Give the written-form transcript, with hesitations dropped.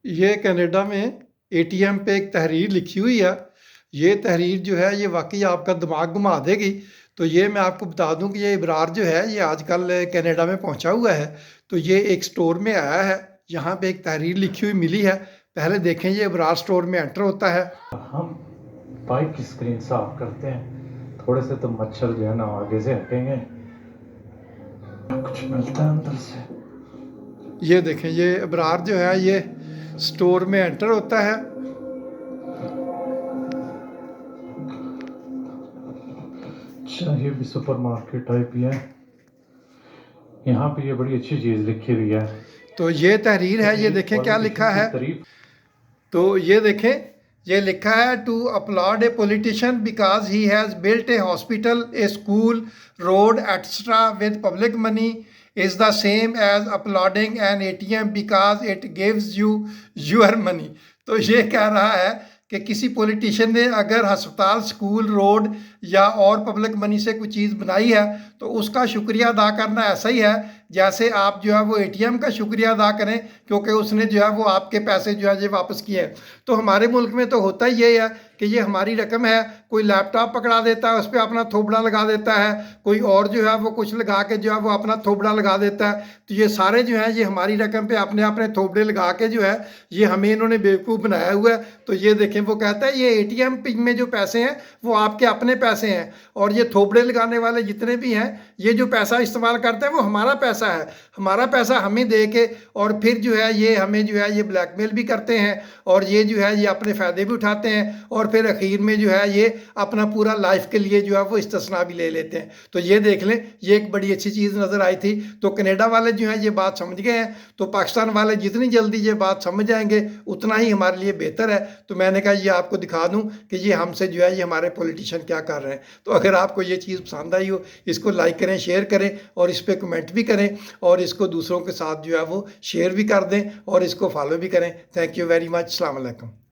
ये कनाडा में एटीएम पे एक तहरीर लिखी हुई है। ये तहरीर जो है ये वाकई आपका दिमाग घुमा देगी। तो ये मैं आपको बता दूं कि ये इब्रार जो है ये आजकल कनाडा में पहुंचा हुआ है। तो ये एक स्टोर में आया है। यहाँ पे एक तहरीर लिखी हुई मिली है। पहले देखें ये इब्रार स्टोर में एंटर होता है। हम बाइक की स्क्रीन साफ करते हैं, थोड़े से तो मच्छर जो है ना आगे से हटेंगे, कुछ मिलता है अंदर से। ये देखें ये इब्रार जो है ये स्टोर में एंटर होता है। अच्छा, ये भी सुपरमार्केट टाइप ही है। यहाँ पे ये बड़ी अच्छी चीज लिखी हुई है। तो ये तहरीर है, ये देखें क्या लिखा है। तारीफ। तो ये देखें ये लिखा है to applaud a politician because he has built a hospital a school road etcetera with public money is the same as applauding an ATM because it gives you your money. तो ये कह रहा है कि किसी पॉलिटिशियन ने अगर अस्पताल स्कूल रोड या और पब्लिक मनी से कोई चीज़ बनाई है तो उसका शुक्रिया अदा करना ऐसा ही है जैसे आप जो है वो एटीएम का शुक्रिया अदा करें क्योंकि उसने जो है वो आपके पैसे जो है ये वापस किए हैं। तो हमारे मुल्क में तो होता ही ये है कि ये हमारी रकम है, कोई लैपटॉप पकड़ा देता है उस पर अपना थोबड़ा लगा देता है, कोई और जो है वो कुछ लगा के जो है वो अपना थोबड़ा लगा देता है। तो ये सारे जो है ये हमारी रकम पे अपने अपने थोबड़े लगा के जो है ये हमें इन्होंने बेवकूफ़ बनाया हुआ है। तो ये देखें वो कहता है ये एटीएम में जो पैसे हैं वो आपके अपने पैसे हैं और ये थोबड़े लगाने वाले जितने भी हैं ये जो पैसा इस्तेमाल करते हैं वो हमारा पैसा है, हमारा पैसा हमें दे के और फिर जो है ये हमें जो है ये ब्लैकमेल भी करते हैं और ये जो है ये अपने फ़ायदे भी उठाते हैं और फिर आखिर में जो है ये अपना पूरा लाइफ के लिए जो है वो इस्तिस्ना भी ले लेते हैं। तो ये देख लें ये एक बड़ी अच्छी चीज़ नज़र आई थी। तो कनाडा वाले जो हैं ये बात समझ गए हैं। तो पाकिस्तान वाले जितनी जल्दी ये बात समझ जाएंगे उतना ही हमारे लिए बेहतर है। तो मैंने कहा ये आपको दिखा दूँ कि ये हमसे जो है ये हमारे पॉलिटिशियन क्या कर रहे हैं। तो अगर आपको ये चीज़ पसंद आई हो इसको लाइक करें, शेयर करें और इस पर कमेंट भी करें और इसको दूसरों के साथ जो है वो शेयर भी कर दें और इसको फॉलो भी करें। Thank you very much. अस्सलाम वालेकुम।